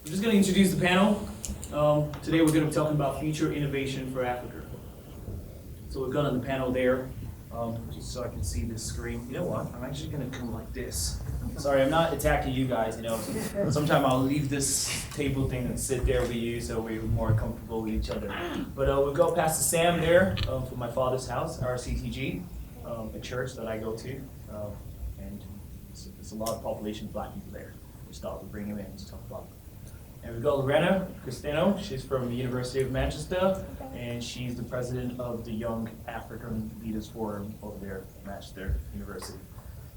I'm just going to introduce the panel. Today we're going to be talking about future innovation for Africa. So we've got on the panel there, just so I can see this screen. You know what? I'm actually going to come like this. Sorry, I'm not attacking you guys. You know, sometimes I'll leave this table thing and sit there with you so we're more comfortable with each other. But we've got Pastor Sam there from my father's house, RCTG, a church that I go to, and there's a lot of population of black people there. We thought we'd bring him in to talk about. And we've got Lorena Cristino. She's from the University of Manchester, and she's the president of the Young African Leaders Forum over there at Manchester University.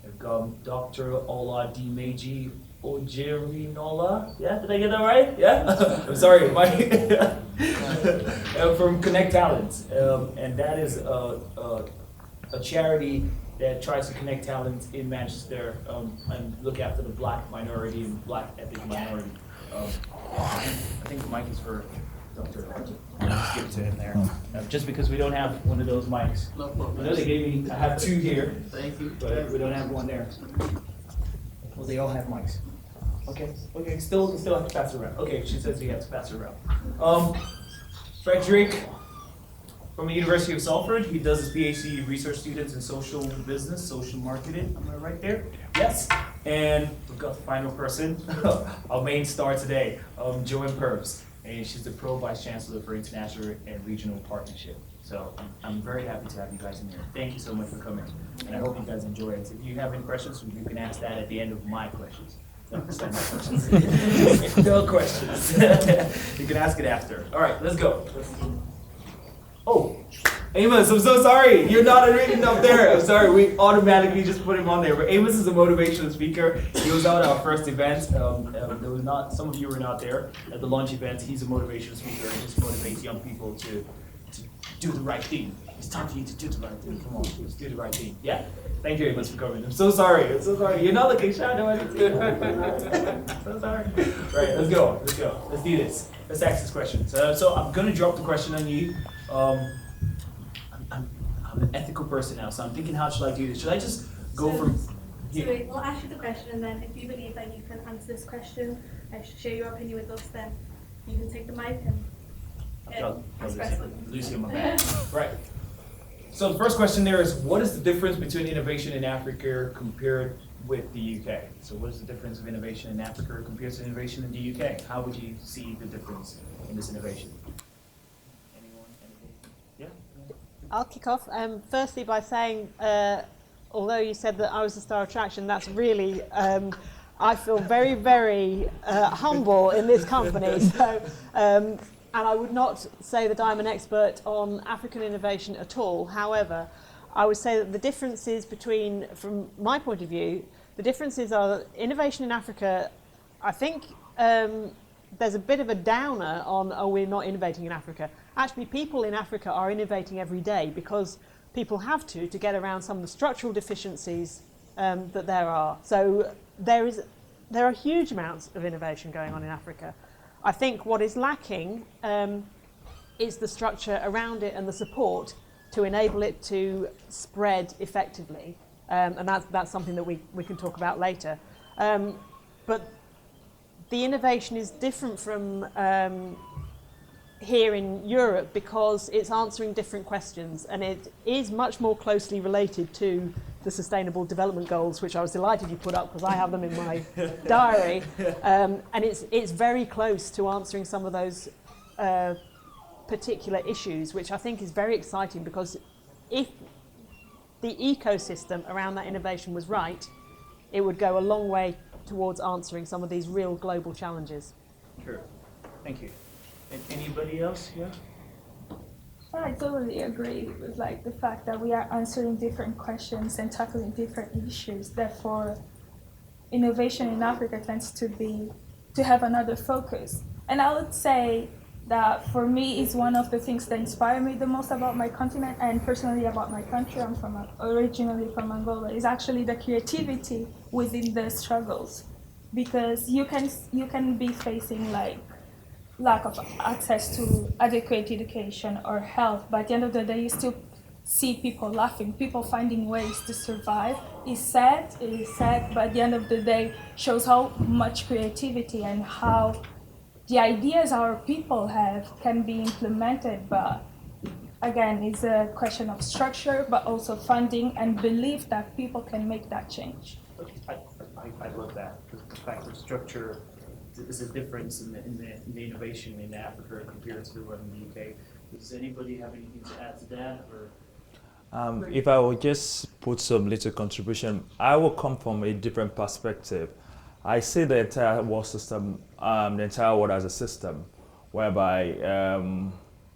We've got Dr. Oladimeji Ojirinola. Yeah, did I get that right? Yeah? I'm sorry, from Connect Talents. And that is a charity that tries to connect talent in Manchester and look after the black minority and black ethnic minority. I think the mic is for Dr. Just give it to him there. Just because we don't have one of those mics. No problem. I know they gave me, I have two here, Thank you. but we don't have one there. Well, they all have mics. Okay, still have to pass it around. Okay, she says we have to pass it around. Frederick from the University of Salford. He does his PhD research students in social business, social marketing. Am I right there? Yes. And we've got the final person, our main star today, Joanne Purves. And she's the Pro Vice Chancellor for International and Regional Partnership. So I'm very happy to have you guys in here. Thank you so much for coming. And I hope you guys enjoy it. If you have any questions, you can ask that at the end of my questions. No, it's not my questions. No questions. You can ask it after. All right, let's go. Oh, Amos, I'm so sorry. You're not written up there. I'm sorry. We automatically just put him on there. But Amos is a motivational speaker. He was out at our first event. There was not. Some of you were not there at the launch event. He's a motivational speaker and just motivates young people to do the right thing. It's time for you to do the right thing. Come on, let's do the right thing. Yeah. Thank you, Amos, for coming. I'm so sorry. You're not looking shy. No, I didn't. So sorry. Right. Let's go. Let's do this. Let's ask this question. So I'm gonna drop the question on you. I'm an ethical person now, so I'm thinking, how should I do this? Should I just go from here? So we'll ask you the question, and then if you believe that you can answer this question and share your opinion with us, then you can take the mic and express it. Lucy on my back. Right. So the first question there is, what is the difference between innovation in Africa compared with the UK? So what is the difference of innovation in Africa compared to innovation in the UK? How would you see the difference in this innovation? Anyone? Yeah? I'll kick off. Firstly, by saying, although you said that I was the star attraction, that's really, I feel very, very humble in this company. So, and I would not say that I'm an expert on African innovation at all. However, I would say that the differences between, from my point of view, the differences are innovation in Africa. I think there's a bit of a downer on, oh, we're not innovating in Africa. Actually, people in Africa are innovating every day because people have to get around some of the structural deficiencies that there are. So there are huge amounts of innovation going on in Africa. I think what is lacking is the structure around it and the support to enable it to spread effectively. And that's something that we can talk about later. But the innovation is different from here in Europe because it's answering different questions, and it is much more closely related to the Sustainable Development Goals, which I was delighted you put up because I have them in my diary. And it's very close to answering some of those particular issues, which I think is very exciting, because if the ecosystem around that innovation was right, it would go a long way towards answering some of these real global challenges. Sure. Thank you. And anybody else? Yeah? I totally agree with the fact that we are answering different questions and tackling different issues. Therefore, innovation in Africa tends to have another focus. And I would say that for me is one of the things that inspire me the most about my continent and personally about my country. I'm originally from Angola. Is actually the creativity within the struggles, because you can be facing lack of access to adequate education or health, but at the end of the day, you still see people laughing, people finding ways to survive. It's sad, but at the end of the day, shows how much creativity and how the ideas our people have can be implemented, but again, it's a question of structure, but also funding and belief that people can make that change. I love that. The fact of structure is a difference in the innovation in Africa compared to what in the UK. Does anybody have anything to add to that, or? If I would just put some little contribution, I will come from a different perspective. I see the entire world system, the entire world as a system, whereby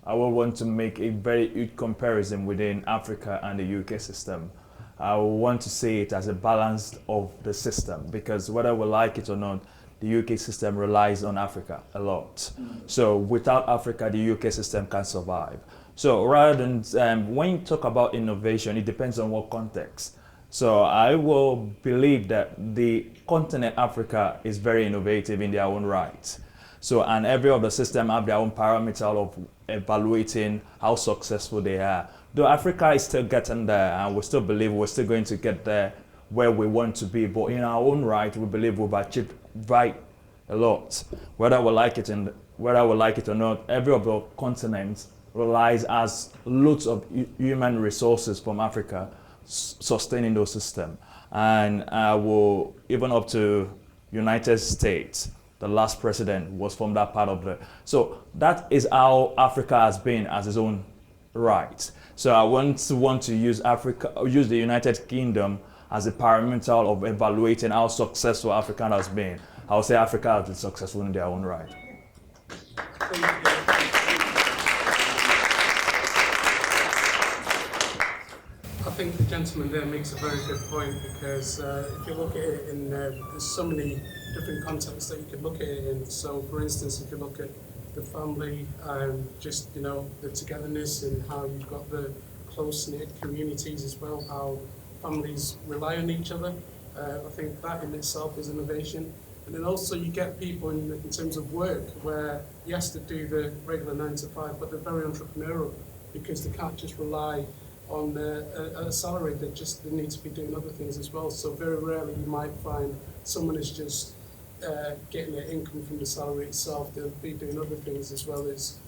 I will want to make a very huge comparison within Africa and the UK system. I want to see it as a balance of the system, because whether we like it or not, the UK system relies on Africa a lot. So without Africa, the UK system can't survive. So rather than, when you talk about innovation, it depends on what context. So I will believe that the continent Africa is very innovative in their own right. So, and every other system have their own parameter of evaluating how successful they are. Though Africa is still getting there, and we still believe we're still going to get there where we want to be, but in our own right, we believe we've achieved a lot. Whether we like it or not, every other continent relies as loads of human resources from Africa sustaining those systems. And will even up to United States, the last president was from that part of the, so that is how Africa has been as its own right. So I want to use the United Kingdom as a parameter of evaluating how successful Africa has been. I would say Africa has been successful in their own right. I think the gentleman there makes a very good point, because if you look at it in, there's so many different contexts that you could look at it in. So for instance, if you look at the family, just, the togetherness and how you've got the close-knit communities as well, how families rely on each other. I think that in itself is innovation. And then also you get people in terms of work where, yes, they do the regular 9 to 5, but they're very entrepreneurial, because they can't just rely on a salary. They need to be doing other things as well. So very rarely you might find someone is just getting their income from the salary itself. They'll be doing other things as well as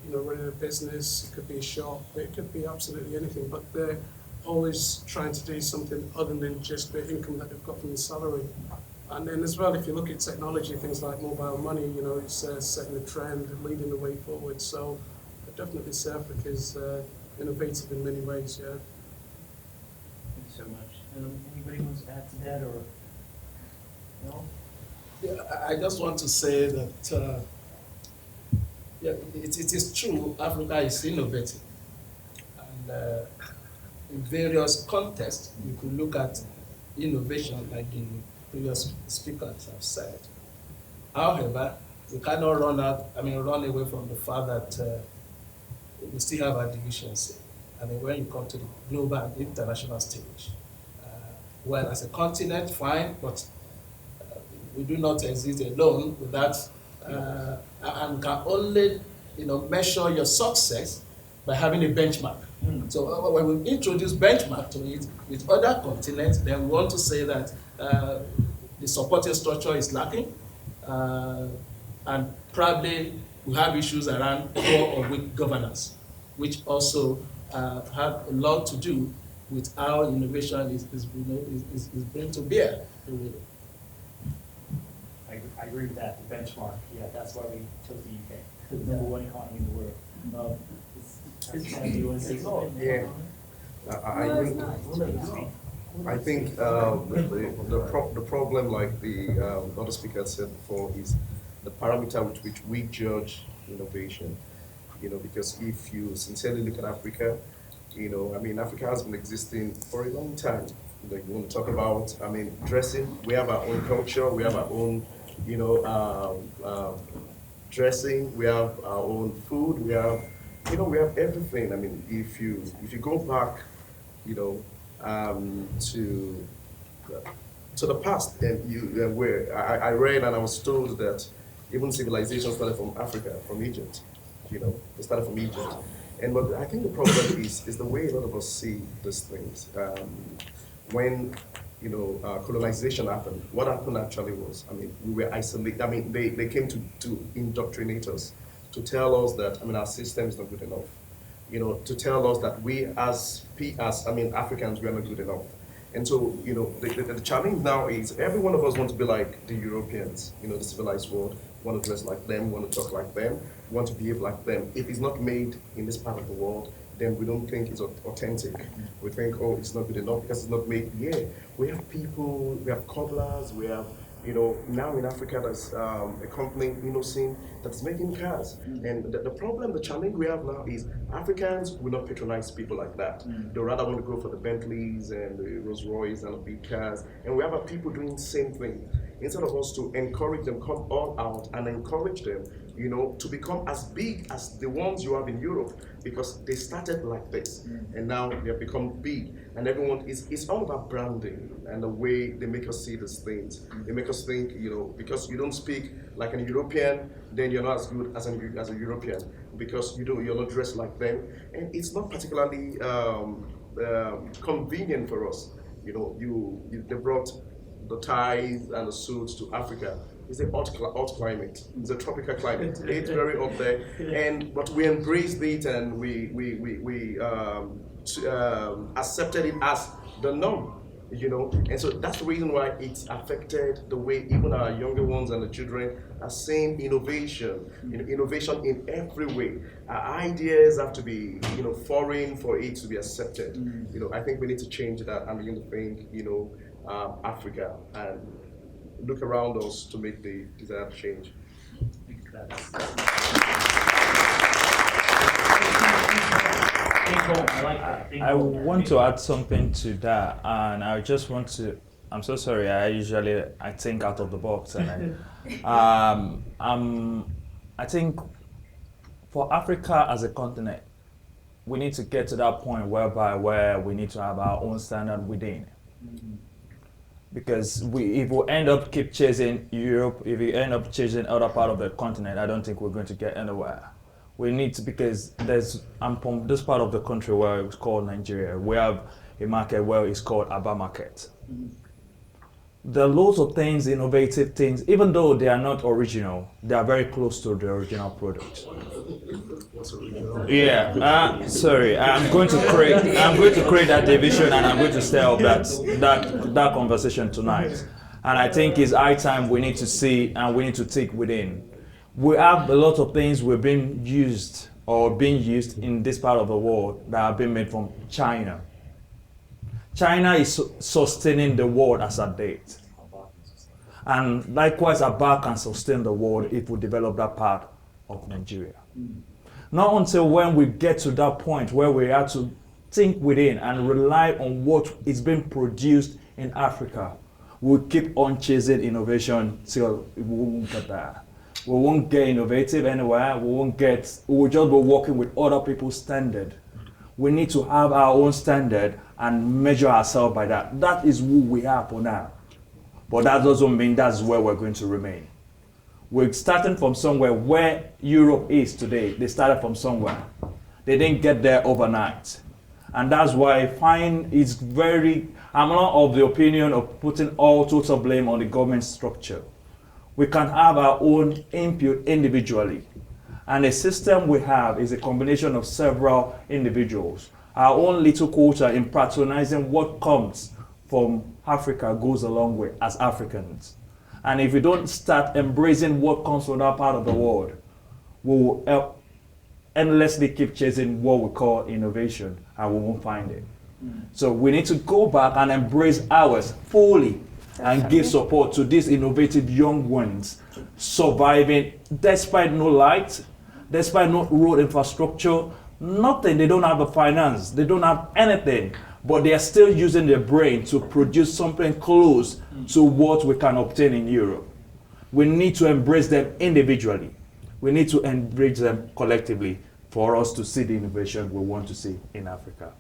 running a business. It could be a shop, it could be absolutely anything, but they're always trying to do something other than just the income that they've got from the salary. And then as well, if you look at technology, things like mobile money, it's setting the trend, leading the way forward. So I definitely say Africa's innovative in many ways, yeah. Thank you so much. Anybody wants to add to that, or no? Yeah, I just want to say that it is true, Africa is innovative, and in various contexts you could look at innovation like the previous speakers have said. However, we cannot run away from the fact that we still have our deficiency. I mean, when you come to the global and international stage, well, as a continent, fine, but we do not exist alone with that, and can only, measure your success by having a benchmark. So when we introduce benchmark to it with other continents, then we want to say that the supporting structure is lacking, and probably we have issues around poor or weak governance, which also have a lot to do with how innovation is bring to bear. I agree with that, the benchmark. Yeah, that's why we chose the UK, the number one economy in the world. You want to say something? Yeah, I agree. I think the problem, like the other speaker said before, is the parameter with which we judge innovation. Because if you sincerely look at Africa, Africa has been existing for a long time. You want to talk about, dressing. We have our own culture. We have our own, dressing. We have our own food. We have, we have everything. If you go back, to the past, and where I read and I was told that even civilization started from Africa, from Egypt. They started from Egypt. But I think the problem is the way a lot of us see these things. When colonization happened, what happened actually was, we were isolated. They came to indoctrinate us, to tell us that, our system is not good enough. To tell us that we as Africans, we are not good enough. And so, the challenge now is every one of us want to be like the Europeans, the civilized world, want to dress like them, want to talk like them, want to behave like them. If it's not made in this part of the world, then we don't think it's authentic. We think, oh, it's not good enough because it's not made here. We have people, we have cobblers, we have, now in Africa there's a company, Innosim, that's making cars. And the problem, the challenge we have now is Africans will not patronize people like that. They rather want to go for the Bentleys and the Rolls Royce and the big cars. And we have our people doing the same thing. Instead of us to encourage them, come all out and encourage them, to become as big as the ones you have in Europe, because they started like this and now they have become big. And everyone it's all about branding and the way they make us see these things. They make us think, because you don't speak like an European, then you're not as good as a European, because you're not dressed like them. And it's not particularly convenient for us. They brought the ties and the suits to Africa. It's a hot climate. It's a tropical climate. It's very up there, but we embraced it and we accepted it as the norm, And so that's the reason why it's affected the way even our younger ones and the children are seeing innovation. Innovation in every way. Our ideas have to be, foreign for it to be accepted. I think we need to change that and begin to think, Africa and look around us to make the desired change. I want to add something to that, and I just want to. I'm so sorry. I think out of the box, and I think for Africa as a continent, we need to get to that point where we need to have our own standard within. Because if we end up keep chasing Europe, if we end up chasing other part of the continent, I don't think we're going to get anywhere. We need to, because I'm from this part of the country where it's called Nigeria. We have a market where it's called Aba Market. There are loads of things, innovative things, even though they are not original, they are very close to the original product. What's original? Yeah, sorry, I'm going to create that division, and I'm going to stir up that conversation tonight. And I think it's high time we need to see and we need to take within. We have a lot of things being used in this part of the world that have been made from China. China is sustaining the world as a date. And likewise, Aba can sustain the world if we develop that part of Nigeria. Not until when we get to that point where we have to think within and rely on what is being produced in Africa, we'll keep on chasing innovation till we won't get there. We won't get innovative anywhere. We will just be working with other people's standard. We need to have our own standard and measure ourselves by that. That is who we are for now. But that doesn't mean that's where we're going to remain. We're starting from somewhere where Europe is today. They started from somewhere. They didn't get there overnight. And that's why I find I'm not of the opinion of putting all total blame on the government structure. We can have our own input individually. And the system we have is a combination of several individuals. Our own little culture in patronizing what comes from Africa goes a long way as Africans. And if we don't start embracing what comes from that part of the world, we will endlessly keep chasing what we call innovation, and we won't find it. So we need to go back and embrace ours fully and give support to these innovative young ones surviving despite no light, despite no road infrastructure, nothing. They don't have the finance, they don't have anything, but they are still using their brain to produce something close to what we can obtain in Europe. We need to embrace them individually. We need to embrace them collectively for us to see the innovation we want to see in Africa.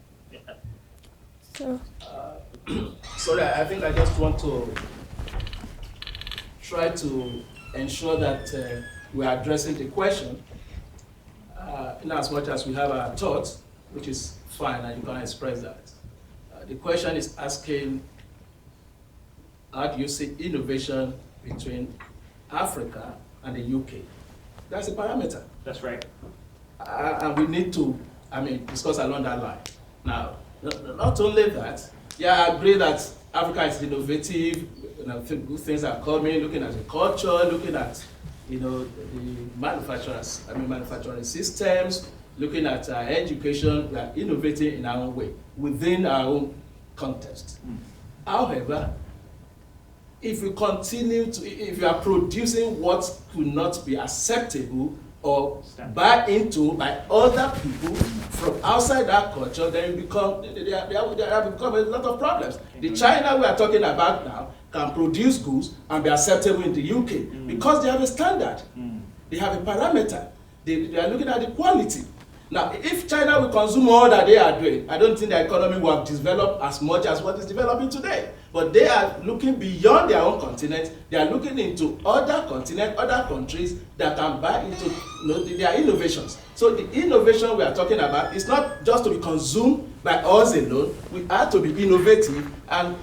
Sorry, I think I just want to try to ensure that we are addressing the question in as much as we have our thoughts, which is fine and you can express that. The question is asking how do you see innovation between Africa and the UK? That's a parameter. That's right. And we need to, discuss along that line. Now, not only that, yeah, I agree that Africa is innovative, good things are coming, looking at the culture, looking at, the manufacturing systems, looking at education, we are innovating in our own way, within our own context. However, if we continue to, if you are producing what could not be acceptable or buy into by other people from outside that culture, then you become, there have become a lot of problems. The China we are talking about now can produce goods and be acceptable in the UK because they have a standard, they have a parameter, they are looking at the quality. Now, if China will consume all that they are doing, I don't think the economy will have developed as much as what is developing today. But they are looking beyond their own continent. They are looking into other continents, other countries that can buy into their innovations. So the innovation we are talking about is not just to be consumed by us alone. We have to be innovative and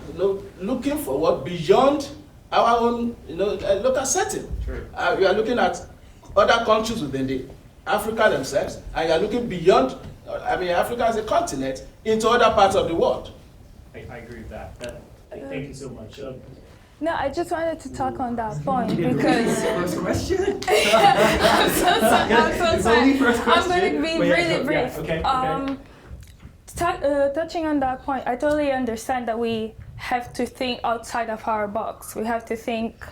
looking forward beyond our own local setting. Sure. We are looking at other countries within the Africa themselves, and you are looking beyond, Africa as a continent into other parts of the world. I agree with that. Thank you so much. No, I just wanted to talk on that point because First question. I'm so sorry. It's only first question. I'm going to be really brief. Yeah, okay. Touching on that point, I totally understand that we have to think outside of our box. We have to think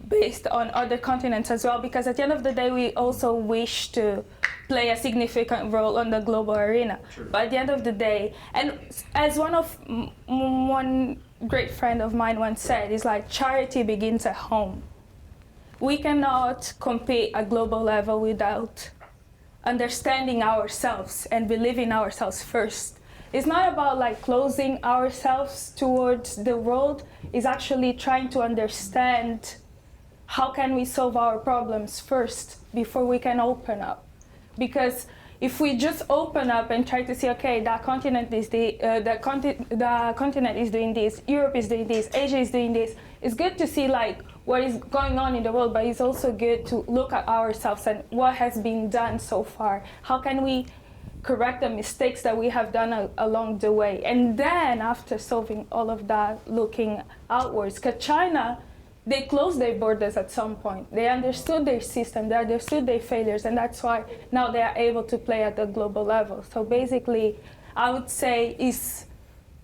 based on other continents as well, because at the end of the day, we also wish to play a significant role on the global arena. Sure. But at the end of the day, and as one great friend of mine once said, it's like charity begins at home. We cannot compete at global level without understanding ourselves and believing ourselves first. It's not about closing ourselves towards the world. It's actually trying to understand how can we solve our problems first before we can open up. Because if we just open up and try to see, okay, that continent is the continent is doing this, Europe is doing this, Asia is doing this. It's good to see what is going on in the world, but it's also good to look at ourselves and what has been done so far. How can we correct the mistakes that we have done along the way? And then after solving all of that, looking outwards, because China, they closed their borders at some point. They understood their system, they understood their failures, and that's why now they are able to play at the global level. So basically, I would say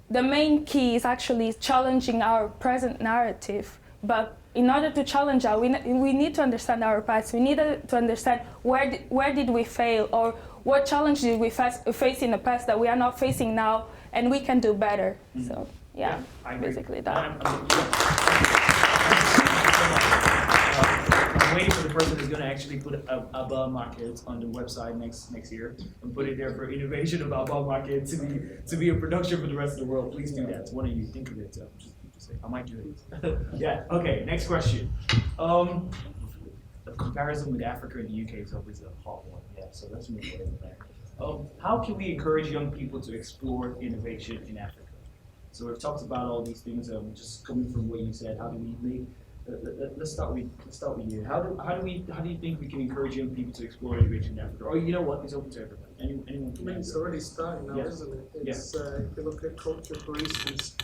the main key is actually challenging our present narrative. But in order to challenge that, we need to understand our past. We need to understand where did we fail, or what challenge did we face in the past that we are not facing now, and we can do better. So yeah, basically that. I'm waiting for the person who's going to actually put a ball market on the website next year and put it there for innovation about ball market to be a production for the rest of the world. Please do that. One of you think of it. I might do it. Yeah. Okay. Next question. The comparison with Africa and the UK is always a hot one. Yeah. So let's move on there. How can we encourage young people to explore innovation in Africa? So we've talked about all these things. Just coming from what you said, how do we make? Let's start with you. How do you think we can encourage young people to explore innovation in Africa? Or you know what? It's open to everybody. Anyone can. It's already starting now, isn't it? It's, if you look at culture, for instance,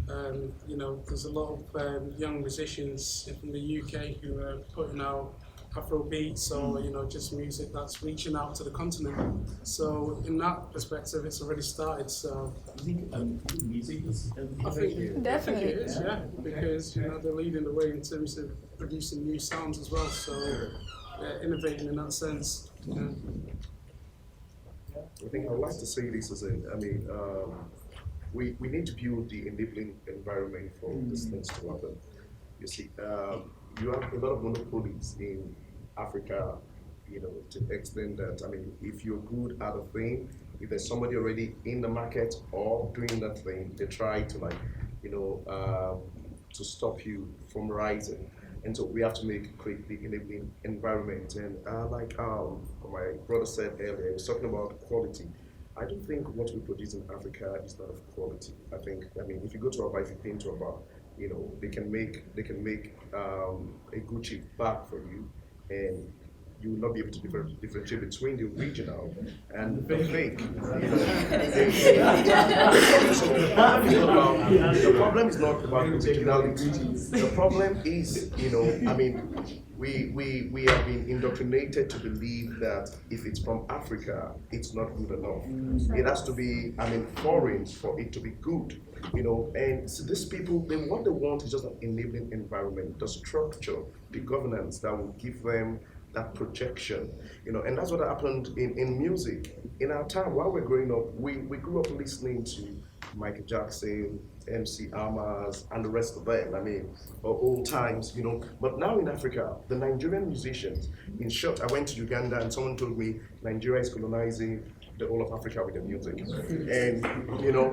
there's a lot of young musicians from the UK who are putting out Afro beats or just music that's reaching out to the continent. So in that perspective, it's already started. So Music is Definitely. it is, yeah, because they're leading the way in terms of producing new sounds as well. So innovating in that sense. I think I'd like to say this as we need to build the enabling environment for these things to happen. You see, you have a lot of monopolies in Africa, to the extent that, if you're good at a thing, if there's somebody already in the market or doing that thing, they try to to stop you from rising. And so we have to create the enabling environment. And like my brother said earlier, he was talking about quality. I don't think what we produce in Africa is not of quality. I think, if you go to a bar, if you've been to a bar, You know, they can make a Gucci bag for you, and you will not be able to differentiate between the original and the fake. So the problem is not about originality. The problem is, you know, I mean, we have been indoctrinated to believe that if it's from Africa, it's not good enough. It has to be, I mean, foreign for it to be good. You know, and so these people, what they want is just an enabling environment, the structure, the governance that will give them that projection, you know, and that's what happened in music. In our time, while we're growing up, we grew up listening to Michael Jackson, MC Amas, and the rest of them. I mean, old times, you know. But now in Africa, the Nigerian musicians, in short, I went to Uganda and someone told me Nigeria is colonizing the whole of Africa with their music. And you know,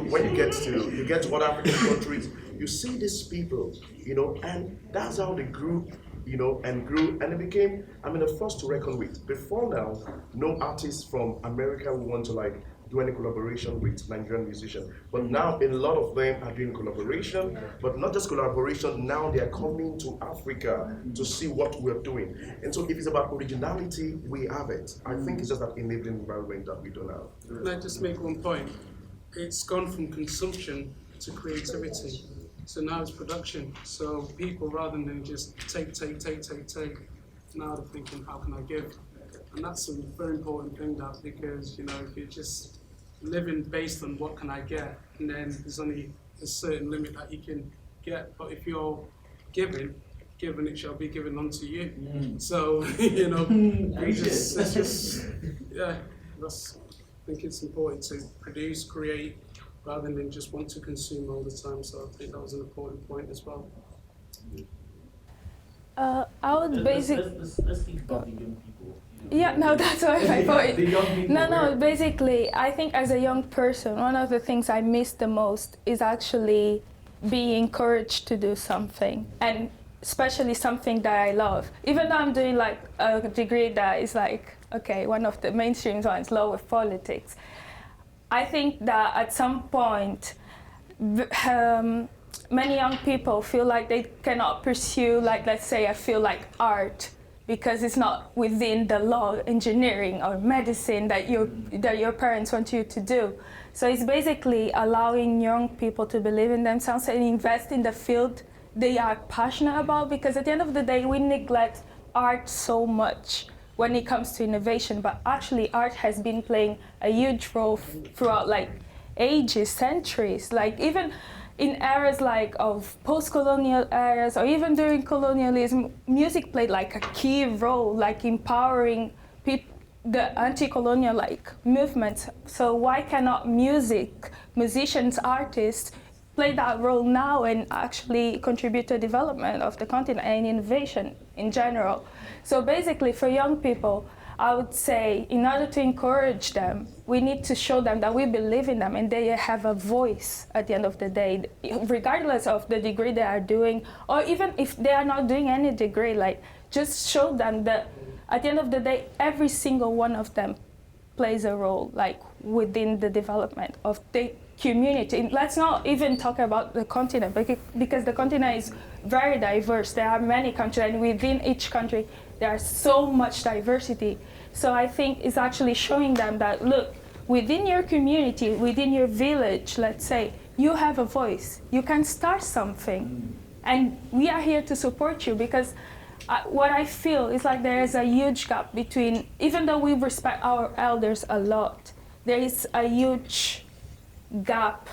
when you get to other African countries, you see these people, you know, and that's how they grew, you know, and grew, and it became, I mean, a force to reckon with. Before now, no artist from America would want to like do any collaboration with Nigerian musicians. But now a lot of them are doing collaboration, but not just collaboration, now they are coming to Africa to see what we're doing. And so if it's about originality, we have it. I think it's just that enabling environment that we don't have. Can I just make one point? It's gone from consumption to creativity. So now it's production. So people, rather than just take, now they're thinking, how can I give? And that's a very important thing, that, because, you know, if you're just living based on what can I get, and then there's only a certain limit that you can get. But if you're given it shall be given unto you. So, you know, it's just, yeah, I think it's important to produce, create, rather than just want to consume all the time. So I think that was an important point as well. I would basically. Let's think about the young people. Yeah, no, that's what I thought. The young people. No, basically, I think as a young person, one of the things I miss the most is actually being encouraged to do something, and especially something that I love. Even though I'm doing like a degree that is like, okay, one of the mainstream ones, law with politics, I think that at some point, many young people feel like they cannot pursue, like, let's say, I feel like art, because it's not within the law, engineering, or medicine that your parents want you to do. So it's basically allowing young people to believe in themselves and invest in the field they are passionate about, because at the end of the day, we neglect art so much when it comes to innovation, but actually art has been playing a huge role throughout like ages, centuries, like even in eras like of post-colonial eras, or even during colonialism, music played like a key role, like empowering the anti-colonial like movement. So why cannot musicians, artists play that role now and actually contribute to development of the continent and innovation in general? So basically for young people, I would say, in order to encourage them, we need to show them that we believe in them and they have a voice at the end of the day, regardless of the degree they are doing, or even if they are not doing any degree, like just show them that at the end of the day, every single one of them plays a role, like within the development of the community. Let's not even talk about the continent, because the continent is very diverse. There are many countries, and within each country, there is so much diversity. So I think it's actually showing them that, look, within your community, within your village, let's say, you have a voice. You can start something. And we are here to support you, because what I feel is like there is a huge gap between, even though we respect our elders a lot, there is a huge gap,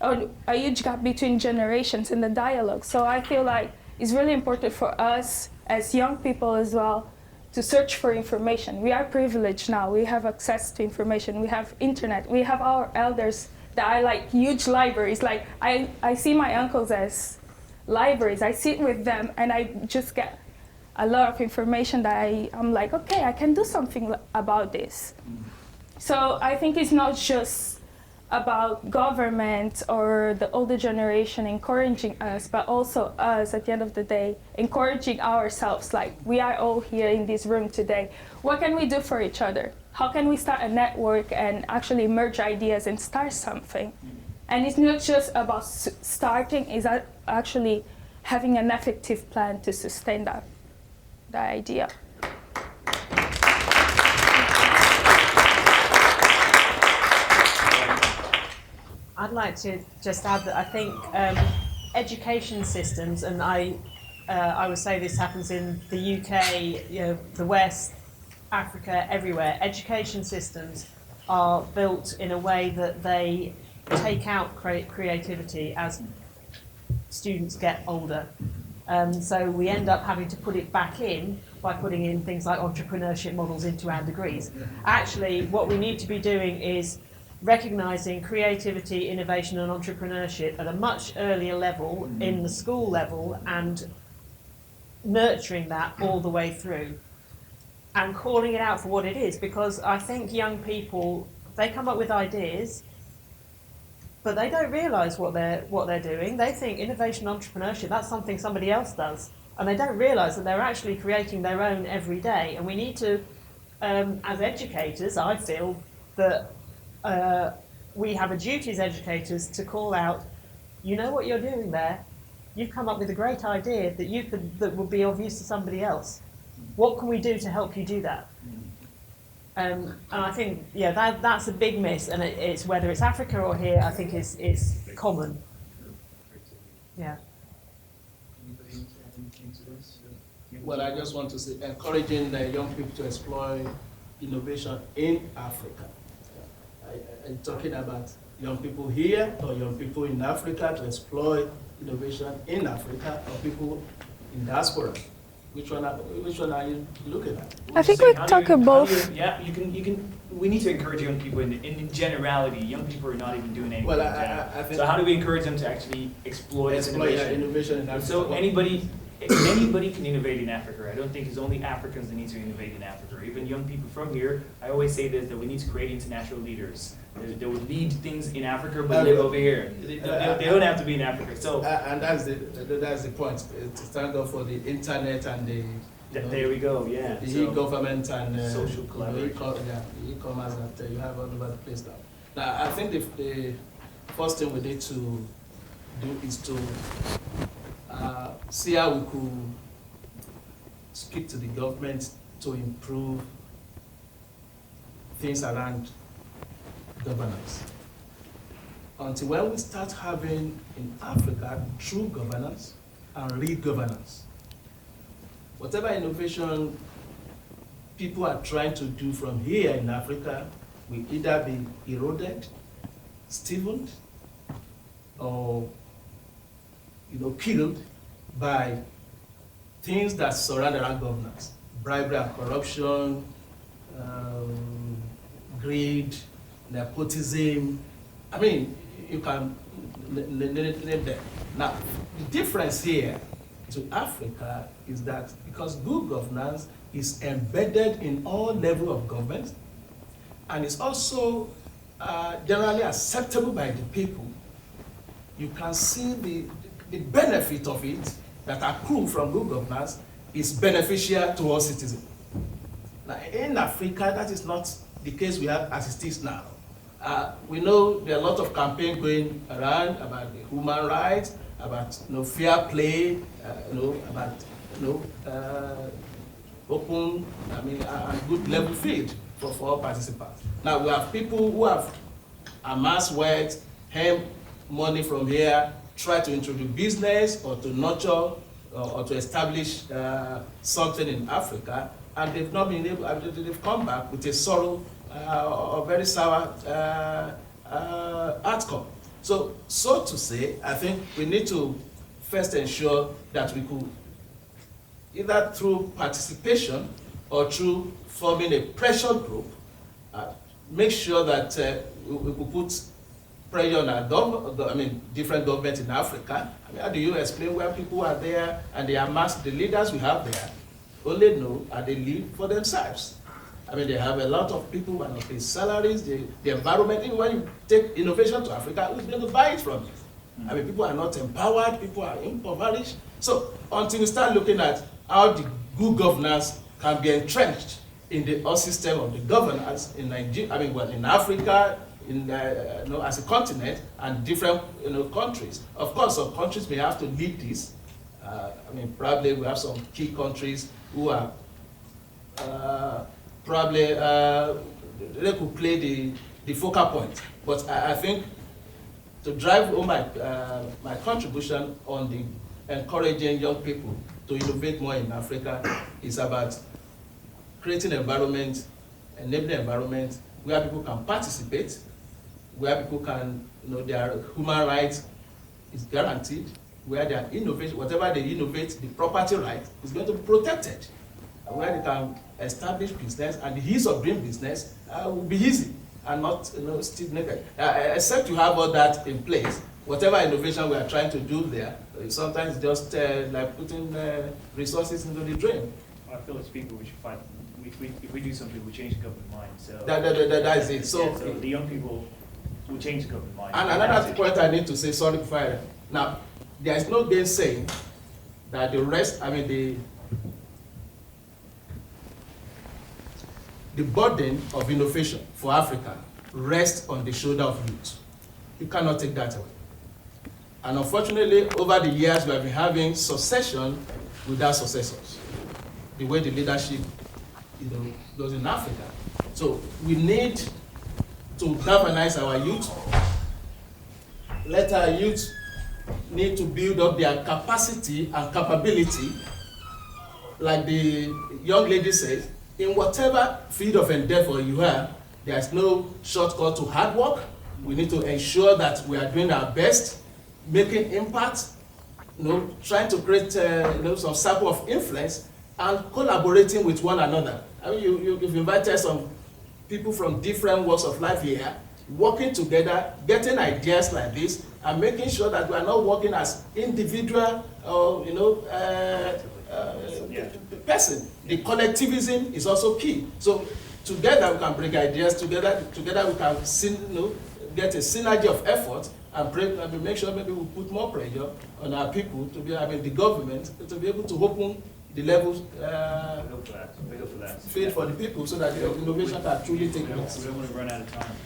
or a huge gap between generations in the dialogue. So I feel like it's really important for us as young people as well to search for information. We are privileged now. We have access to information. We have internet. We have our elders that are like huge libraries. Like I see my uncles as libraries. I sit with them and I just get a lot of information that I'm like, okay, I can do something about this. So I think it's not just about government or the older generation encouraging us, but also us at the end of the day encouraging ourselves. Like, we are all here in this room today. What can we do for each other? How can we start a network and actually merge ideas and start something? And it's not just about starting, it's actually having an effective plan to sustain that idea. I'd like to just add that I think education systems, and I would say this happens in the UK, the West, Africa, everywhere. Education systems are built in a way that they take out creativity as students get older. So we end up having to put it back in by putting in things like entrepreneurship models into our degrees. Actually, what we need to be doing is recognising creativity, innovation and entrepreneurship at a much earlier level in the school level and nurturing that all the way through and calling it out for what it is, because I think young people, they come up with ideas but they don't realise what they're doing. They think innovation entrepreneurship, that's something somebody else does, and they don't realise that they're actually creating their own every day. And we need to, as educators, I feel that we have a duty as educators to call out, you know what you're doing there, you've come up with a great idea that would be of use to somebody else. What can we do to help you do that? And I think, that's a big miss, and it's whether it's Africa or here, I think is common. Yeah. Well, I just want to say, encouraging the young people to explore innovation in Africa. I'm talking about young people here or young people in Africa to explore innovation in Africa, or people in diaspora. Which one are you looking at? I think we talk about both. You can. We need to encourage young people in generality. Young people are not even doing anything. Well, I think so how do we encourage them to actually exploit innovation in Africa? So anybody can innovate in Africa. I don't think it's only Africans that need to innovate in Africa. Even young people from here, I always say this, that we need to create international leaders. They would lead things in Africa, but live over here. They don't have to be in Africa. So and that's the point. To stand up for the internet and the there we go. Yeah. The e-government and social collaboration. E-commerce that you have all over the place now. Now, I think the first thing we need to do is to see how we could speak to the government to improve things around governance. Until when we start having in Africa true governance and real governance, whatever innovation people are trying to do from here in Africa will either be eroded, stilled, or killed by things that surround around governance: bribery and corruption, greed, nepotism. I mean, you can name them. Now, the difference here to Africa is that because good governance is embedded in all levels of government, and it's also generally acceptable by the people, you can see the benefit of it that accrue from good governance is beneficial to all citizens. Now, in Africa, that is not the case we have as it is now. We know there are a lot of campaigns going around about the human rights, about fair play, about open, and good level field for all participants. Now we have people who have amassed wealth, hem money from here, try to introduce business or to nurture or to establish something in Africa, and they've not been able. They've come back with a sorrow, a very sour outcome. So to say, I think we need to first ensure that we could, either through participation or through forming a pressure group, make sure that we could put pressure on our different governments in Africa. How do you explain where people are there and they amass the leaders we have there only know and they live for themselves? They have a lot of people who are not paying salaries, the environment. Even when you take innovation to Africa, who's going to buy it from you? People are not empowered, people are impoverished. So until we start looking at how the good governance can be entrenched in the whole system of the governance in Nigeria, in Africa, in, as a continent and different countries. Of course, some countries may have to lead this. Probably we have some key countries who are probably they could play the focal point. But I think to drive home my contribution on the encouraging young people to innovate more in Africa is about creating an environment, enabling environment where people can participate, where people can, their human rights is guaranteed, where their innovation, whatever they innovate, the property right is going to be protected, where they can establish business, and the ease of doing business will be easy and not stiff naked. Except you have all that in place, whatever innovation we are trying to do there, sometimes just like putting resources into the drain. I feel as people we should find, if we do something, we change the government mind. So that is it. So the young people will change the government mind. And another point I need to say, sorry before I, now, there is no gainsaying that the rest, the burden of innovation for Africa rests on the shoulder of youth. You cannot take that away. And unfortunately, over the years, we have been having succession without successors, the way the leadership goes in Africa. So we need to galvanize our youth. Let our youth need to build up their capacity and capability, like the young lady says, in whatever field of endeavor you have, there's no shortcut to hard work. We need to ensure that we are doing our best, making impact, trying to create some circle of influence and collaborating with one another. You've invited some people from different walks of life here, working together, getting ideas like this, and making sure that we are not working as individual person. The collectivism is also key. So together we can bring ideas, together we can get a synergy of effort and make sure maybe we put more pressure on our people to be, the government, to be able to open the levels field for the people so that the innovation can truly take place. We don't want to run out of time.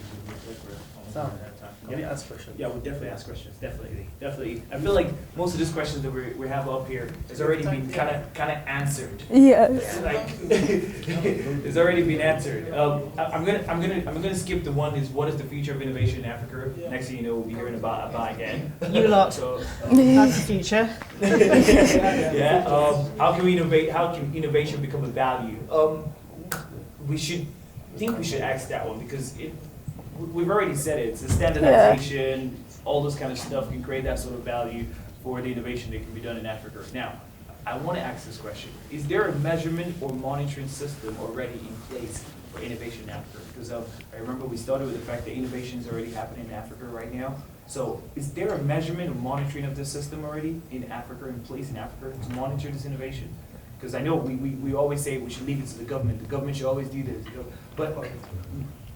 Can you ask questions? Yeah, we'll definitely ask questions. Definitely. I feel like most of these questions that we have up here has already been kind of answered. Yes. It's already been answered. I'm gonna skip the one is what is the future of innovation in Africa. Next thing you know, we'll be hearing about again. You lot. So That's the future. yeah. How can we innovate? How can innovation become a value? We should ask that one because we've already said it. It's the standardization, all this kind of stuff can create that sort of value for the innovation that can be done in Africa. Now, I want to ask this question. Is there a measurement or monitoring system already in place for innovation in Africa? Because I remember we started with the fact that innovation is already happening in Africa right now. So is there a measurement or monitoring of this system already in Africa, in place in Africa to monitor this innovation? Because I know we always say we should leave it to the government. The government should always do this. But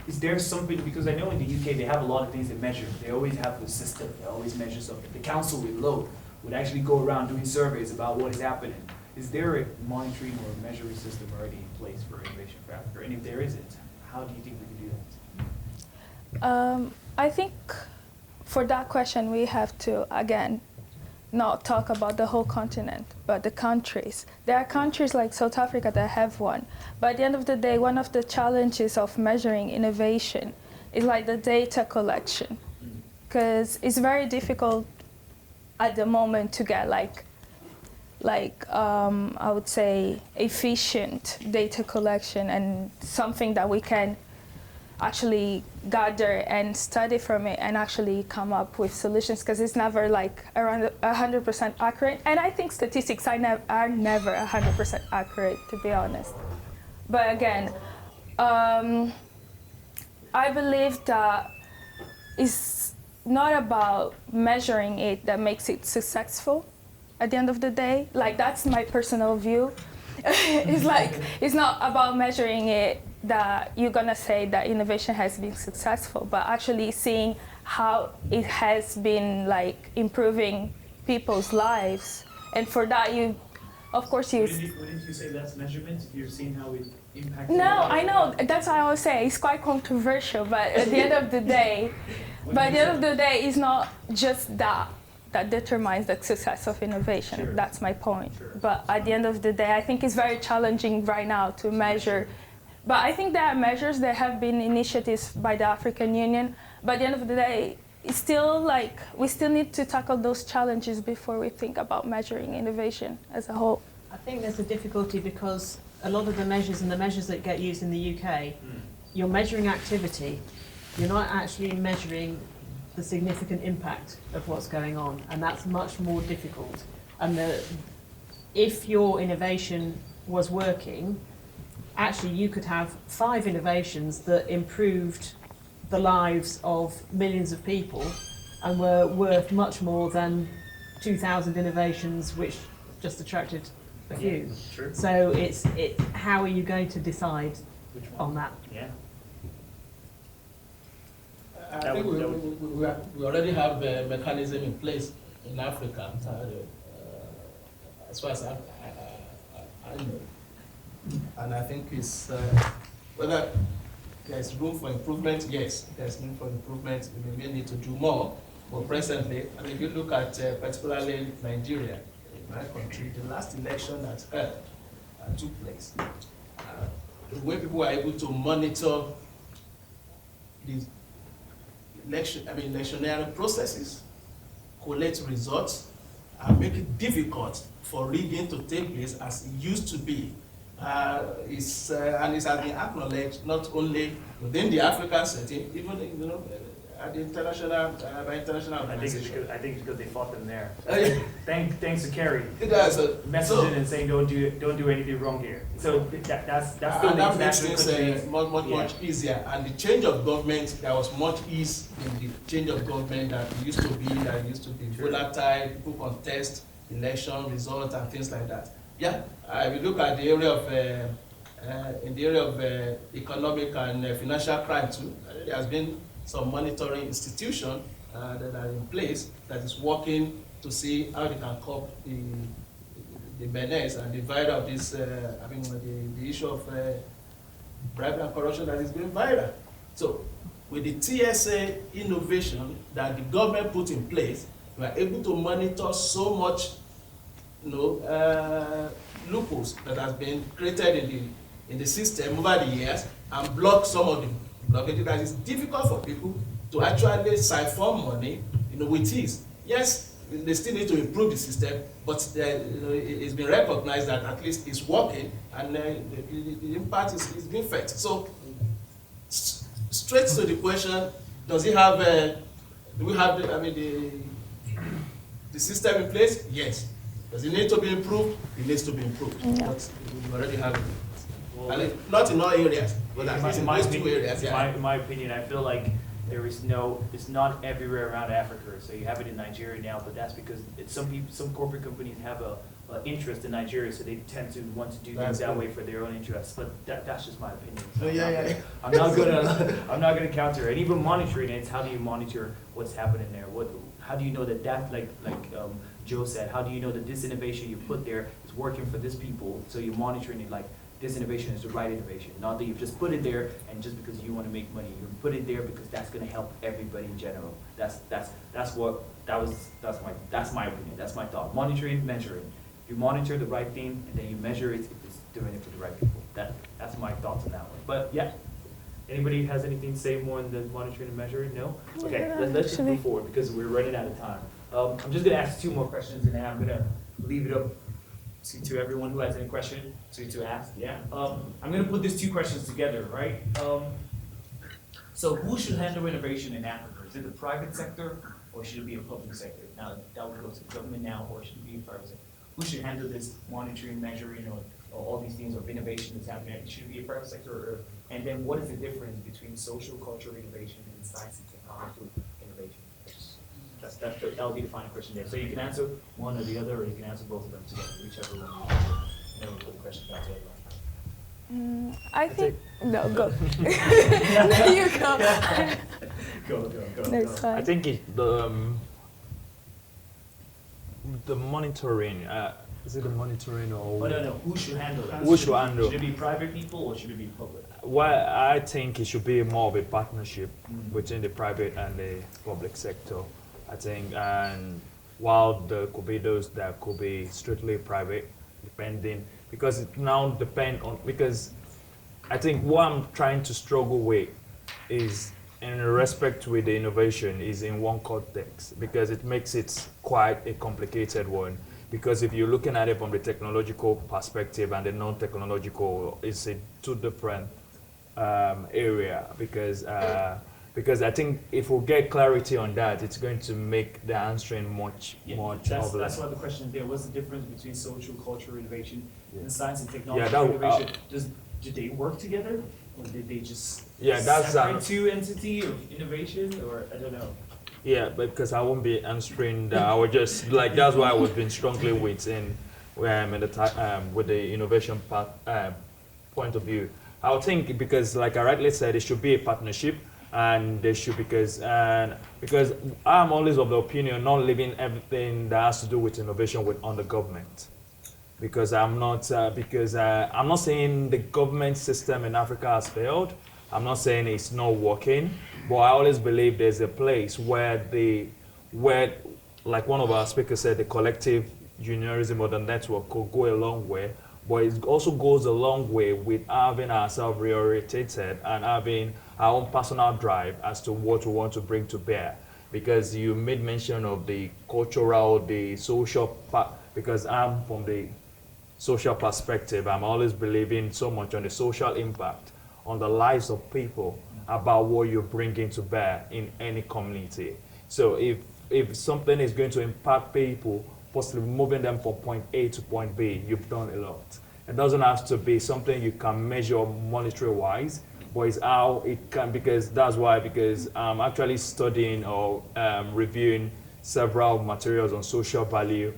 is there something, because I know in the UK they have a lot of things they measure. They always have the system, they always measure something. The council would actually go around doing surveys about what is happening. Is there a monitoring or a measuring system already in place for innovation for Africa? And if there isn't, how do you think we can do that? I think for that question we have to, again, not talk about the whole continent, but the countries. There are countries like South Africa that have one. But at the end of the day, one of the challenges of measuring innovation is like the data collection. Because it's very difficult at the moment to get I would say efficient data collection and something that we can actually gather and study from it and actually come up with solutions, because it's never like around 100% accurate. And I think statistics are never 100% accurate, to be honest. But again, I believe that it's not about measuring it that makes it successful at the end of the day. Like, that's my personal view. It's not about measuring it that you're gonna say that innovation has been successful, but actually seeing how it has been like improving people's lives. And for that, you of course you. Wouldn't you say that's measurement? You've seen how it impacted. No, I know. That's why I always say it's quite controversial. But at the end of the day, it's not just that determines the success of innovation. Sure. That's my point. Sure. But at the end of the day, I think it's very challenging right now to measure. But I think there are measures. There have been initiatives by the African Union. But at the end of the day, it's still like we still need to tackle those challenges before we think about measuring innovation as a whole. I think there's a difficulty because a lot of the measures and the measures that get used in the UK, you're measuring activity. You're not actually measuring the significant impact of what's going on, and that's much more difficult. And if your innovation was working, actually you could have 5 innovations that improved the lives of millions of people and were worth much more than 2,000 innovations which just attracted a few. True. So it's how are you going to decide Which one? on that? Yeah. I That think would- we already have a mechanism in place in Africa, as far as I know. And I think it's whether there's room for improvement. Yes, there's room for improvement. We may need to do more. But presently, I mean, if you look at particularly Nigeria, in my country, the last election that took place, the way people were able to monitor the electionary processes, collect results, and make it difficult for rigging to take place as it used to be. And it has been acknowledged not only within the African setting, even at the international by international organizations. I think it's because they fought them there. Yeah. Thanks to Kerry. It does. Messaging and saying don't do anything wrong here. So that's still and the that makes international things countries. much easier. And the change of government, there was much ease in the change of government that used to be volatile. People contest election results and things like that. Yeah, if you look at the area of in the area of economic and financial crime too, there has been some monitoring institution that are in place that is working to see how they can cope the menace and the viral of this, the issue of bribery and corruption that is being viral. So with the TSA innovation that the government put in place, we are able to monitor so much, loopholes that has been created in the system over the years and block some of the blockages that is difficult for people to actually siphon money, with ease. Yes, they still need to improve the system, but it's been recognized that at least it's working and the impact is being felt. So, straight to the question, does it have? Do we have the system in place? Yes. Does it need to be improved? It needs to be improved. Yeah. But we already have it. Well, Not in all areas, but at least in those 2 areas. In my opinion, I feel like it's not everywhere around Africa. So you have it in Nigeria now, but that's because some corporate companies have a interest in Nigeria, so they tend to want to do things that way for their own interests. But that's just my opinion. So I'm not gonna counter it. Even monitoring it, how do you monitor what's happening there? How do you know that like Joe said, how do you know that this innovation you put there is working for this people? So you're monitoring it like this innovation is the right innovation, not that you've just put it there and just because you want to make money. You put it there because that's going to help everybody in general. That's my opinion. That's my thought. Monitoring, measuring. You monitor the right thing and then you measure it if it's doing it for the right people. That's my thoughts on that one. But yeah. Anybody has anything to say more on the monitoring and measuring? No? Okay, let's just move forward because we're running out of time. I'm just going to ask 2 more questions and then I'm going to leave it up to everyone who has any question to ask. Yeah. I'm going to put these 2 questions together, right? So who should handle innovation in Africa? Is it the private sector or should it be a public sector? Now, that would go to the government now or should it be a private sector? Who should handle this monitoring, measuring, or all these things of innovation that's happening? Should it be a private sector? And then what is the difference between social cultural innovation and science and technological innovation? That would be the final question there. So you can answer one or the other, or you can answer both of them together, whichever one you want. And then we'll put the question back to everyone. I think no, go. No, you go. Go. No, it's fine. I think the monitoring. Is it the monitoring or? Oh, no, who should handle that? Who should handle? Should it be private people or should it be public? Well, I think it should be more of a partnership Mm. between the private and the public sector. I think, and while there could be those that could be strictly private, depending, because it now depend on, because I think what I'm trying to struggle with is in respect with the innovation is in one context, because it makes it quite a complicated one. Because if you're looking at it from the technological perspective and the non-technological, it's a two different area. Because I think if we get clarity on that, it's going to make the answering much That's obvious. why the question is there. What's the difference between social, cultural innovation and science and Yeah, technology that- innovation? Do they work together, or did they just That's separate two entity of innovation, or I don't know. Yeah, but because I won't be answering that, I would just like that's why I was being strongly with in with the innovation part, point of view. I would think because, like I rightly said, it should be a partnership, and they should because I'm always of the opinion not leaving everything that has to do with innovation on the government. Because I'm not saying the government system in Africa has failed. I'm not saying it's not working, but I always believe there's a place where like one of our speakers said, the collective unionism or the network could go a long way, but it also goes a long way with having ourselves reorientated and having our own personal drive as to what we want to bring to bear. Because you made mention of the cultural, the social part, because I'm from the social perspective, I'm always believing so much on the social impact on the lives of people about what you're bringing to bear in any community. So if something is going to impact people, possibly moving them from point A to point B, you've done a lot. It doesn't have to be something you can measure monetary-wise, but it's how it can, because I'm actually studying or reviewing several materials on social value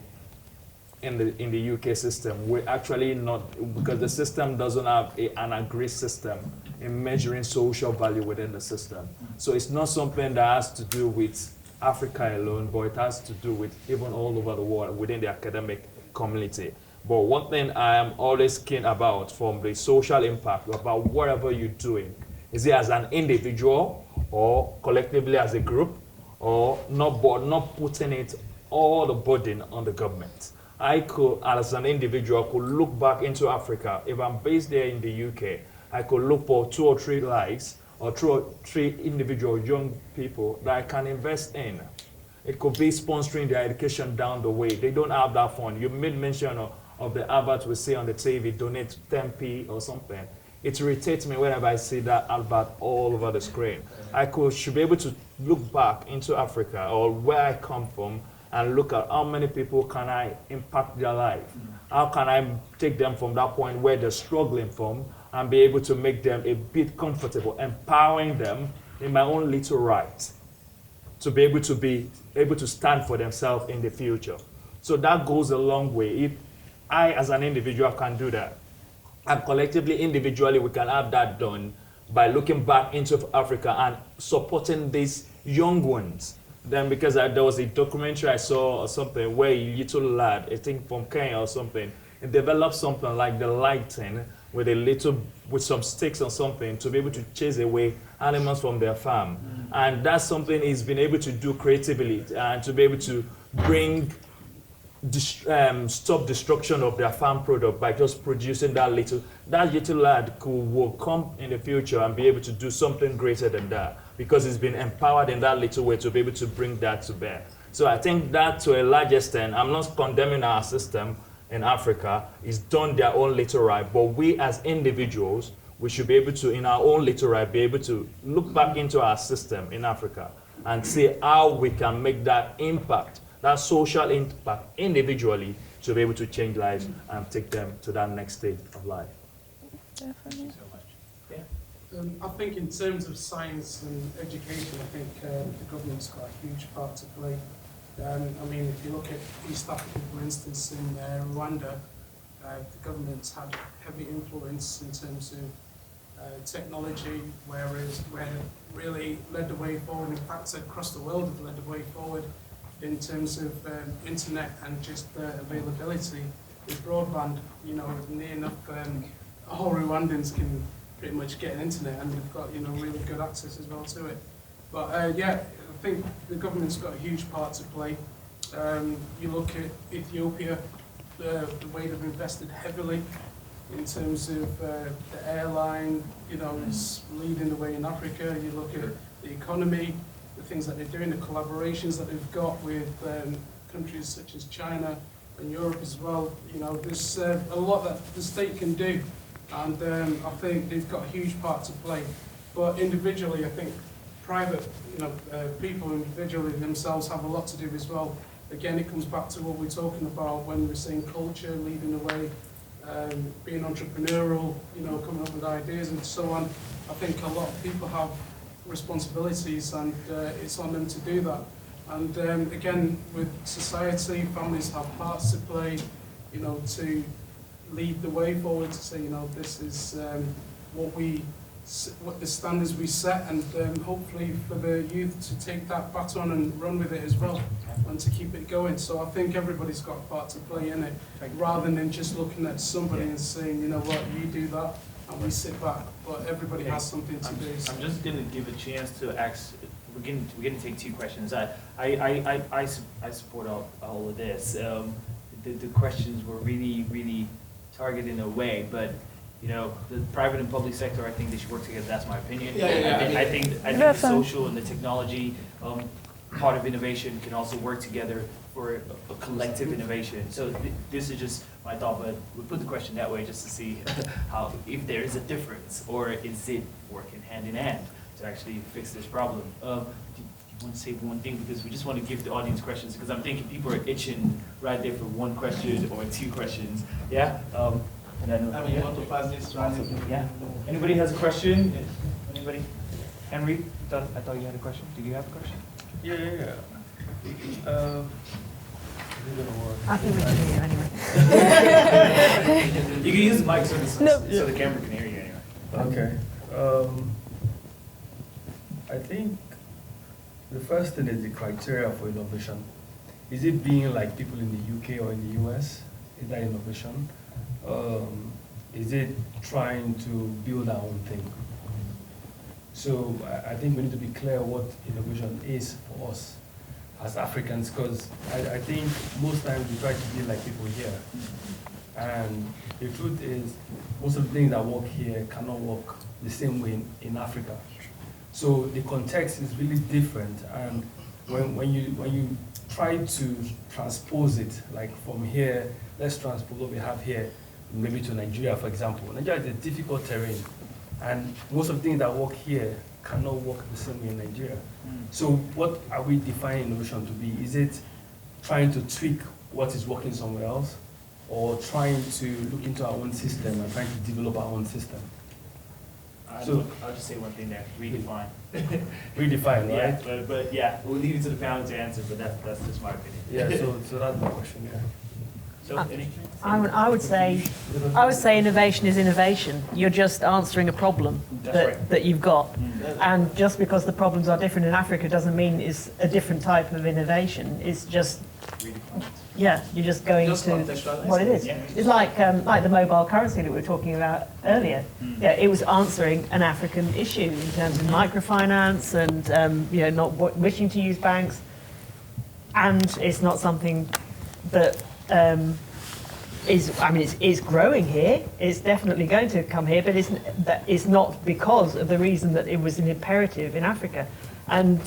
in the UK system. We're actually not, because the system doesn't have an agreed system in measuring social value within the system. So it's not something that has to do with Africa alone, but it has to do with even all over the world within the academic community. But one thing I am always keen about from the social impact about whatever you're doing, is it as an individual or collectively as a group, or not putting it all the burden on the government. I could, as an individual, could look back into Africa. If I'm based there in the UK, I could look for 2 or 3 lives or 2 or 3 individual young people that I can invest in. It could be sponsoring their education down the way. They don't have that fund. You made mention of the advert we see on the TV, donate 10p or something. It irritates me whenever I see that advert all over the screen. Should be able to look back into Africa or where I come from and look at how many people can I impact their life. How can I take them from that point where they're struggling from and be able to make them a bit comfortable, empowering them in my own little right to be able to stand for themselves in the future. So that goes a long way. If I, as an individual, can do that, and collectively, individually, we can have that done by looking back into Africa and supporting these young ones. Then, because there was a documentary I saw or something where a little lad, I think from Kenya or something, and developed something like the lighting with some sticks or something to be able to chase away animals from their farm. And that's something he's been able to do creatively and to be able to stop destruction of their farm product by just producing that little lad will come in the future and be able to do something greater than that, because he's been empowered in that little way to be able to bring that to bear. So I think that to a large extent, I'm not condemning our system in Africa, it's done their own little right, but we as individuals, we should be able to, in our own little right, be able to look back into our system in Africa and see how we can make that impact, that social impact individually, to be able to change lives and take them to that next stage of life. Definitely. I think in terms of science and education, I think the government's got a huge part to play. I mean, if you look at East Africa, for instance, in Rwanda, the government's had heavy influence in terms of technology, where it really led the way forward. In fact, across the world, it led the way forward in terms of internet and just availability. with broadband, you know, near enough, all Rwandans can pretty much get an internet, and they've got, you know, really good access as well to it. But yeah, I think the government's got a huge part to play. You look at Ethiopia, the way they've invested heavily in terms of the airline, you know, is leading the way in Africa. You look at the economy, the things that they're doing, the collaborations that they've got with countries such as China and Europe as well. You know, there's a lot that the state can do, and I think they've got a huge part to play. But individually, I think private, you know, people individually themselves have a lot to do as well. Again, it comes back to what we're talking about when we're saying culture, leading the way, being entrepreneurial, you know, coming up with ideas and so on. I think a lot of people have responsibilities, and it's on them to do that. And again, with society, families have parts to play, you know, to lead the way forward, to say, you know, this is what the standards we set, and hopefully for the youth to take that baton and run with it as well, and to keep it going. So I think everybody's got a part to play in it, rather than just looking at somebody and saying, you know what, you do that, and we sit back. But everybody has something to do. I'm just going to give a chance to ask. We're going to take two questions. I support all of this. The questions were really targeted in a way, but you know, the private and public sector, I think they should work together. That's my opinion. I think the social and the technology part of innovation can also work together for a collective innovation. So this is just my thought, but we put the question that way just to see how, if there is a difference, or is it working hand in hand to actually fix this problem. Do you want to say one thing, because we just want to give the audience questions, because I'm thinking people are itching right there for one question or two questions. Yeah. And then, you want to pass this round? Yeah. Anybody has a question? Anybody? Henry, I thought you had a question. Do you have a question? Yeah. I think we can hear you anyway. You can use the mic so the camera can hear you anyway. Okay. I think the first thing is the criteria for innovation. Is it being like people in the UK or in the US? Is that innovation? Is it trying to build our own thing? So I think we need to be clear what innovation is for us as Africans, because I think most times we try to be like people here. And the truth is, most of the things that work here cannot work the same way in Africa. So the context is really different, and when you try to transpose it, like from here, let's transpose what we have here, maybe to Nigeria, for example. Nigeria is a difficult terrain, and most of the things that work here cannot work the same way in Nigeria. So what are we defining innovation to be? Is it trying to tweak what is working somewhere else, or trying to look into our own system and trying to develop our own system? So I'll just say one thing there: redefine. Redefine, right? Yeah, but yeah, we'll leave it to the panel to answer. But that's just my opinion. Yeah. So that's my question. Yeah. So I would say innovation is innovation. You're just answering a problem that you've got. And just because the problems are different in Africa doesn't mean it's a different type of innovation. It's just, yeah, you're just going to what it is. It's like the mobile currency that we were talking about earlier. Yeah, it was answering an African issue in terms of microfinance and you know, not wishing to use banks. And it's not something that is growing here. It's definitely going to come here, but it's not because of the reason that it was an imperative in Africa. And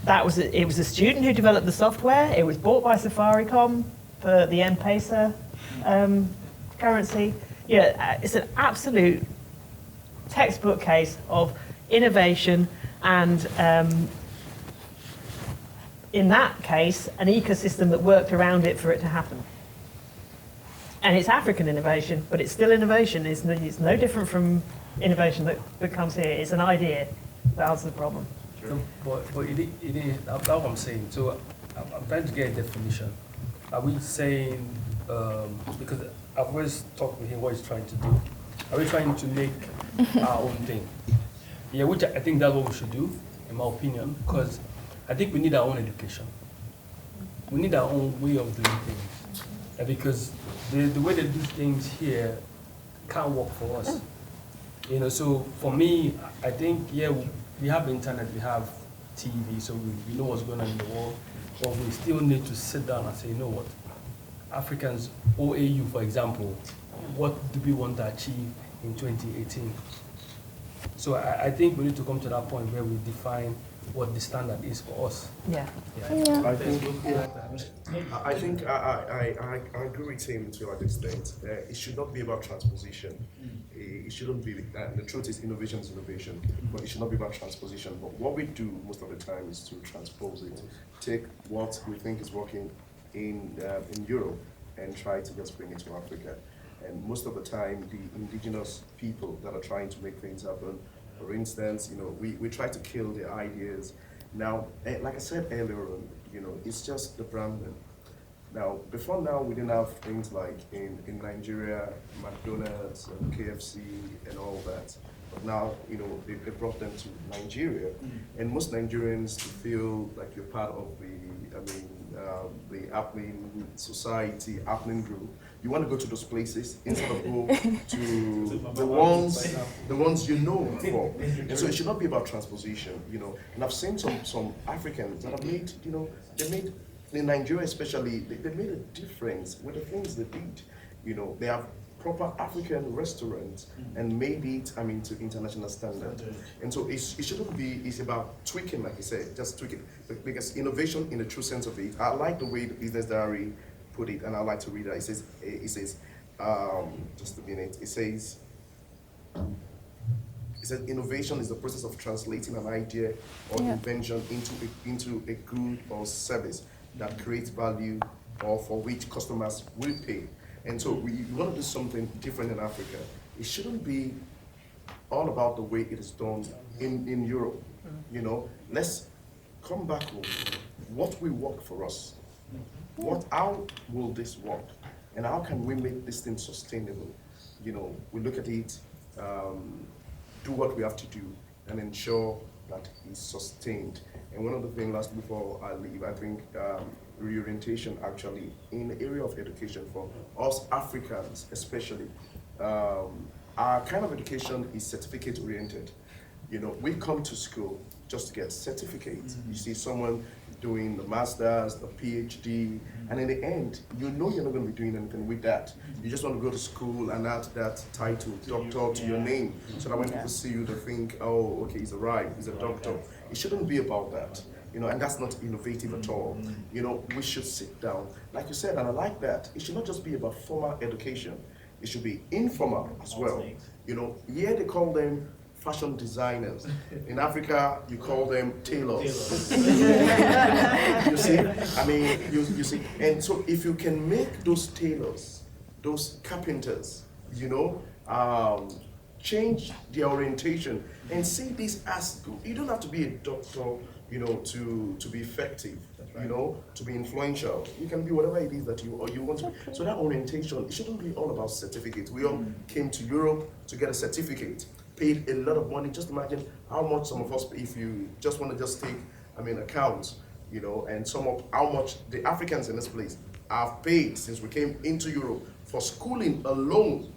it was a student who developed the software. It was bought by Safaricom for the M-Pesa currency. Yeah, it's an absolute textbook case of innovation and in that case, an ecosystem that worked around it for it to happen. And it's African innovation, but it's still innovation. It's no different from innovation that comes here. It's an idea that answers the problem. So, but it is, that's what I'm saying. So I'm trying to get a definition. Are we saying, because I've always talked with him what he's trying to do, are we trying to make our own thing? Yeah, which I think that's what we should do, in my opinion, because I think we need our own education. We need our own way of doing things. Because the way they do things here can't work for us. You know, so for me, I think, yeah, we have internet, we have TV, so we know what's going on in the world, but we still need to sit down and say, you know what, Africans, OAU, for example, what do we want to achieve in 2018? So I think we need to come to that point where we define what the standard is for us. Yeah. I think I agree with him to an extent. It should not be about transposition. It shouldn't be. The truth is, innovation is innovation, but it should not be about transposition. But what we do most of the time is to transpose it, take what we think is working in Europe and try to just bring it to Africa. And most of the time, the indigenous people that are trying to make things happen, for instance, we try to kill their ideas. Now, like I said earlier on, it's just the branding. Now, before now, we didn't have things like in Nigeria, McDonald's and KFC and all that. But now, they brought them to Nigeria, and most Nigerians feel like you're part of the happening society, happening group. You want to go to those places instead of go to the ones you know for. And so it should not be about transposition, And I've seen some Africans that have made, they made, in Nigeria especially, they made a difference with the things they did. They have proper African restaurants and made it, to international standard. And so it shouldn't be, it's about tweaking, like you said, just tweaking. Because innovation in the true sense of it, I like the way the Business Diary put it, and I like to read it. It says, just a minute, it says, innovation is the process of translating an idea or invention into a good or service that creates value or for which customers will pay. And so we want to do something different in Africa. It shouldn't be all about the way it is done in Europe. Let's come back home. What will work for us? How will this work? And how can we make this thing sustainable? We look at it, do what we have to do, and ensure that it's sustained. And one of the things, last before I leave, I think reorientation actually in the area of education for us Africans especially, our kind of education is certificate oriented. We come to school just to get certificates. You see someone doing the master's, the PhD, and in the end, you're not going to be doing anything with that. You just want to go to school and add that title, doctor, to your name, so that when people see you, they think, oh, okay, he's a doctor. It shouldn't be about that, and that's not innovative at all. We should sit down, like you said, and I like that. It should not just be about formal education. It should be informal as well. Here they call them fashion designers. In Africa, you call them tailors. You see? You see. And so if you can make those tailors, those carpenters, change their orientation and see this as good. You don't have to be a doctor, to be effective, to be influential. You can be whatever it is that you want to be. So that orientation, it shouldn't be all about certificates. We all came to Europe to get a certificate. Paid a lot of money. Just imagine how much some of us, if you just want to just take, accounts, and sum up how much the Africans in this place have paid since we came into Europe for schooling alone.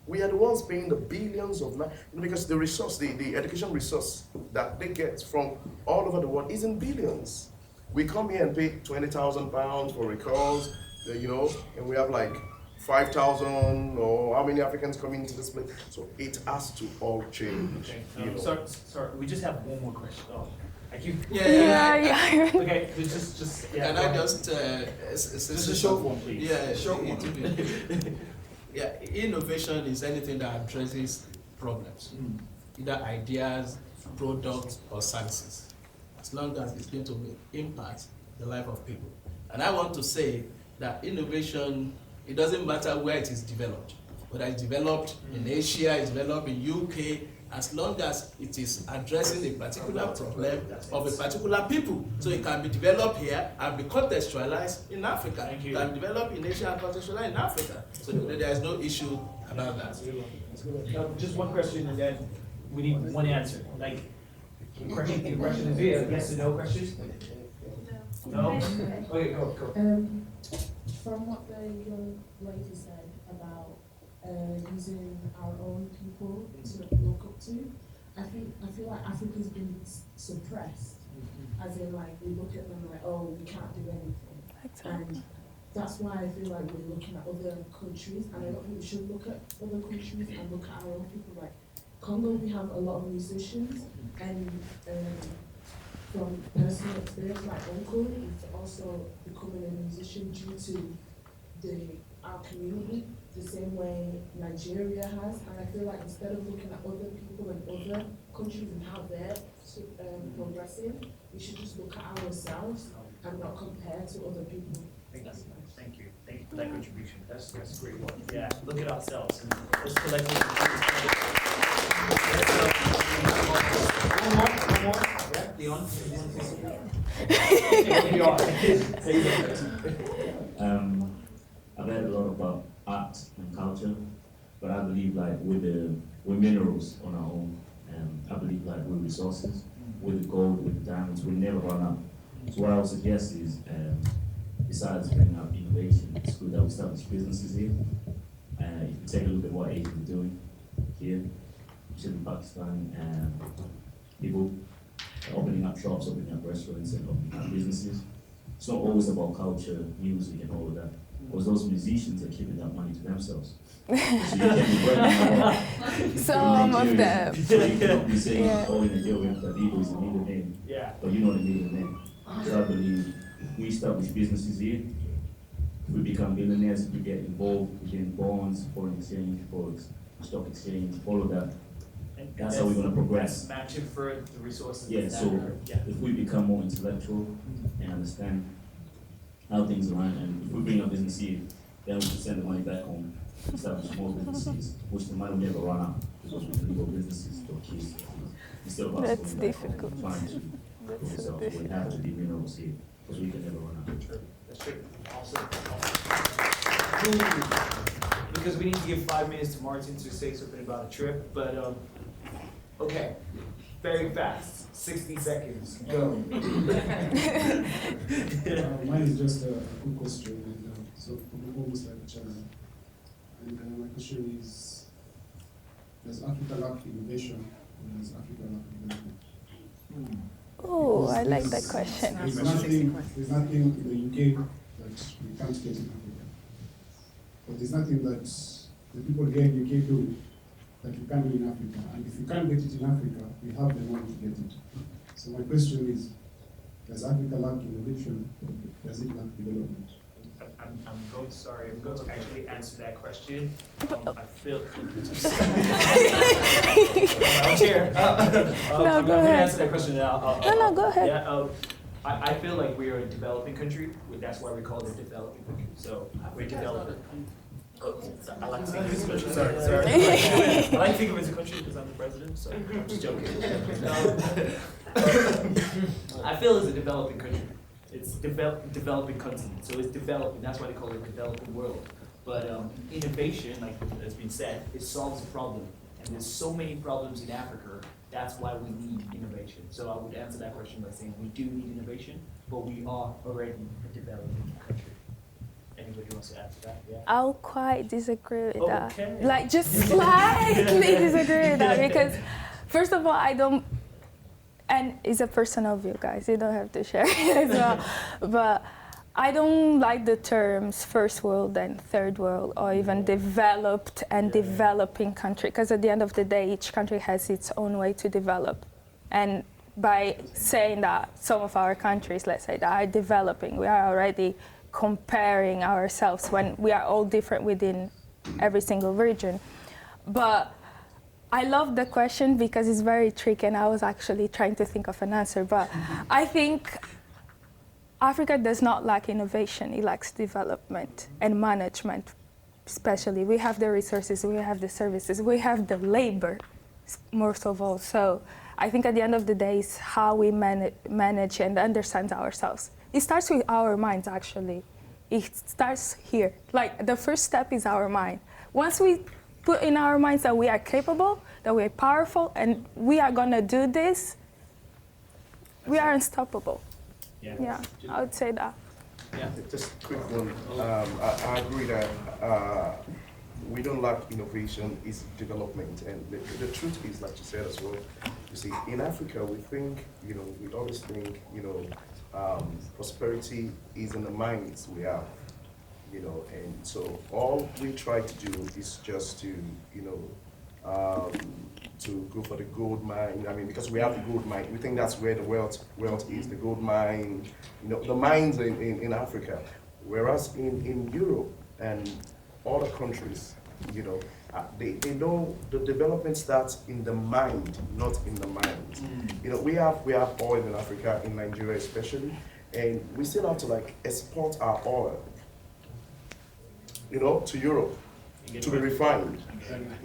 We are the ones paying the billions of, because the resource, the education resource that they get from all over the world is in billions. We come here and pay £20,000 for a course, and we have like 5,000 or how many Africans coming into this place? So it has to all change. Okay. Sorry, we just have one more question. Oh, I keep. Yeah. Okay, just. Yeah. Can I just? Just a short one, please. Yeah, short one. Yeah, innovation is anything that addresses problems, either ideas, products, or services, as long as it's going to impact the life of people. And I want to say that innovation, it doesn't matter where it is developed, whether it's developed in Asia, it's developed in UK, as long as it is addressing a particular problem of a particular people. So it can be developed here and be contextualized in Africa. It can be developed in Asia and contextualized in Africa. So there is no issue about that. Just one question, and then we need one answer. Like, the question is yes or no questions? No? Okay, go. from what the young lady said about using our own people to look up to, I feel like Africa's been suppressed, as in like we look at them like, oh, we can't do anything. And that's why I feel like we're looking at other countries, and I don't think we should look at other countries and look at our own people. Like Congo, we have a lot of musicians, and from personal experience, my uncle is also becoming a musician due to our community, the same way Nigeria has. And I feel like instead of looking at other people in other countries and how they're progressing, we should just look at ourselves and not compare to other people. Thank you. Thank you for that contribution. That's a great one. Yeah, look at ourselves and let's collectively. One more. Yeah, Leon. I've heard a lot about art and culture, but I believe like we're minerals on our own. I believe like we're resources, with the gold, with the diamonds, we'll never run out. So what I would suggest is, besides bringing up innovation, it's good that we establish businesses here. If you take a look at what Asia is doing here, especially in Pakistan, people opening up shops, opening up restaurants, and opening up businesses. It's not always about culture, music, and all of that. Because those musicians are keeping that money to themselves. So you can be working about Some of them. So you cannot be saying, oh, in Nigeria, Davido is a middle name. Yeah. But you know the middle name. So I believe if we establish businesses here, if we become billionaires, if we get involved in bonds, foreign exchange, forex, stock exchange, all of that, that's how we're going to progress. Matching for the resources. Yeah, so if we become more intellectual and understand how things are run, and if we bring our business here, then we can send the money back home, establish more businesses, which the money will never run out, because we can leave our businesses to our kids. Instead of us That's going back difficult. home, trying to That's do so ourselves, we have to be minerals here, because we can never run out. That's true. Awesome. Because we need to give 5 minutes to Martin to say something about a trip, but okay, very fast, 60 seconds, go. Mine is just a quick question, and so I'm almost like a channel. And my question is, does Africa lack innovation, or does Africa lack development? Oh, I like that question. There's nothing in the UK that we can't get in Africa. But there's nothing that the people here in the UK do that we can't do in Africa. And if we can't get it in Africa, we have the money to get it. So my question is, does Africa lack innovation? Does it lack development? I'm going to actually answer that question. I feel. I'm here. I'm going to answer that question now. No, go ahead. Yeah, I feel like we are a developing country. That's why we call it a developing country. So we're developing. I like to think of it as a country. Sorry. I like to think of it as a country because I'm the president. So I'm just joking. I feel it's a developing country. It's developing continent, so it's developing. That's why they call it developing world. But innovation, like has been said, it solves a problem. And there's so many problems in Africa. That's why we need innovation. So I would answer that question by saying we do need innovation, but we are already a developing country. Anybody wants to add to that? Yeah. I'll quite disagree with that. Okay. Like, just slightly disagree with that because, first of all, I don't. And it's a personal view, guys. You don't have to share it as well. But I don't like the terms first world and third world, or even developed and developing country, because at the end of the day, each country has its own way to develop. And by saying that some of our countries, let's say, that are developing, we are already comparing ourselves when we are all different within every single region. But I love the question because it's very tricky, and I was actually trying to think of an answer. But I think Africa does not lack innovation, it lacks development and management, especially. We have the resources, we have the services, we have the labor, most of all. So I think at the end of the day, it's how we manage and understand ourselves. It starts with our minds, actually. It starts here. Like, the first step is our mind. Once we put in our minds that we are capable, that we are powerful, and we are gonna do this, we are unstoppable. Yeah, I would say that. Yeah. Just a quick one. I agree that we don't lack innovation, it's development. And the truth is, like you said as well, you see, in Africa, we think, we always think, prosperity is in the minds we have, and so all we try to do is just to, to go for the gold mine. I mean, because we have the gold mine, we think that's where the wealth is, the gold mine, the mines in Africa. Whereas in Europe and other countries, they know the development starts in the mind, not in the mind. We have oil in Africa, in Nigeria especially, and we still have to export our oil, to Europe to be refined,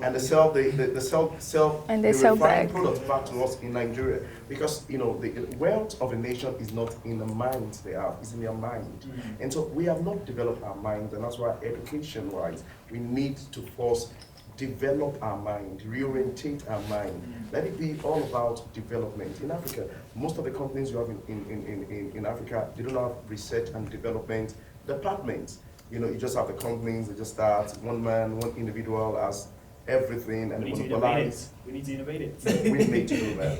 and they sell the refined back product back to us in Nigeria, because the wealth of a nation is not in the minds they have, it's in their mind. And so we have not developed our minds, and that's why education-wise we need to first develop our mind, reorientate our mind. Let it be all about development. In Africa, most of the companies you have in Africa, they don't have research and development departments. You just have the companies, they just start, one man, one individual as everything, and monopolize. We need to innovate it. We need to do that,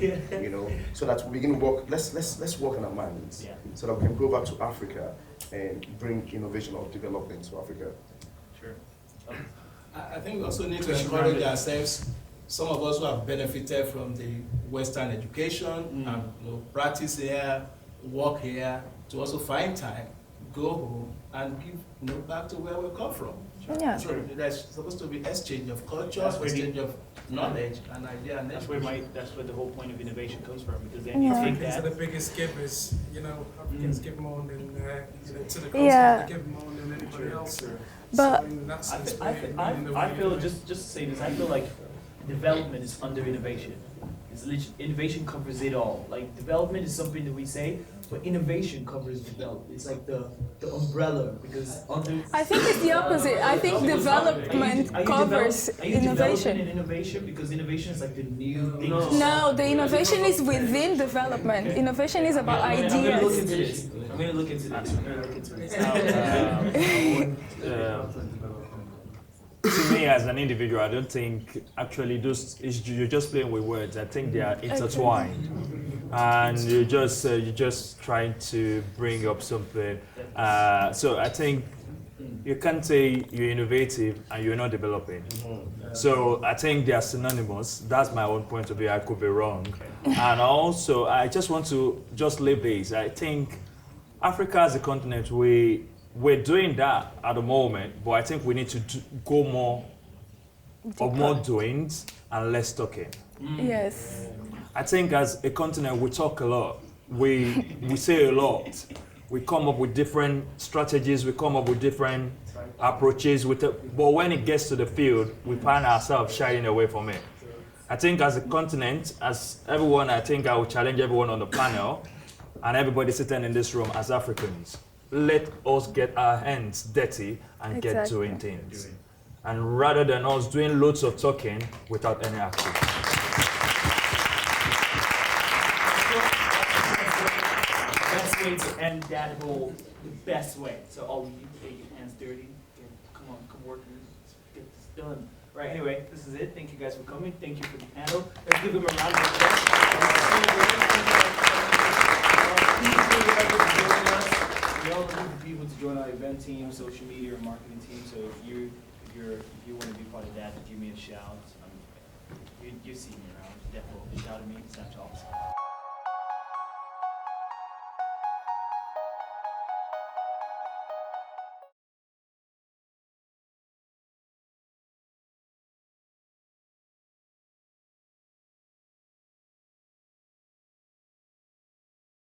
so that we begin to work. Let's work on our minds, so that we can go back to Africa and bring innovation or development to Africa. Sure. I think we also need to encourage ourselves. Some of us who have benefited from the Western education and practice here, work here, to also find time, go home, and give back to where we come from. Yeah. So there's supposed to be exchange of culture, exchange of knowledge and idea. And that's where the whole point of innovation comes from, because then you take that. These are the biggest givers. Africans give more than to the continent. They give more than anybody else. But so in that sense, I feel just to say this, I feel like development is under innovation. Innovation covers it all. Like, development is something that we say, but innovation covers development. It's like the umbrella, because under. I think it's the opposite. I think development covers innovation. Innovation, because innovation is like the new thing. No, the innovation is within development. Okay. Innovation is about ideas. I'm going to look into this. To me, as an individual, I don't think actually you're just playing with words. I think they are intertwined, and you're just trying to bring up something. So I think you can't say you're innovative and you're not developing. So I think they are synonymous. That's my own point of view. I could be wrong. And also, I just want to leave this. I think Africa as a continent, we're doing that at the moment, but I think we need to go more doings and less talking. Yes. I think as a continent, we talk a lot. We say a lot. We come up with different strategies. We come up with different approaches. But when it gets to the field, we find ourselves shying away from it. I think as a continent, as everyone, I think I will challenge everyone on the panel and everybody sitting in this room as Africans. Let us get our hands dirty and get doing things. And rather than us doing loads of talking without any action. Best way to end that whole, the best way. So all of you get your hands dirty. Come work and get this done. Right, anyway, this is it. Thank you guys for coming. Thank you for the panel. Let's give them a round of applause. We all need people to join our event team, social media, and marketing team. So if you want to be part of that, give me a shout. You see me around. Definitely shout at me. Snapchat.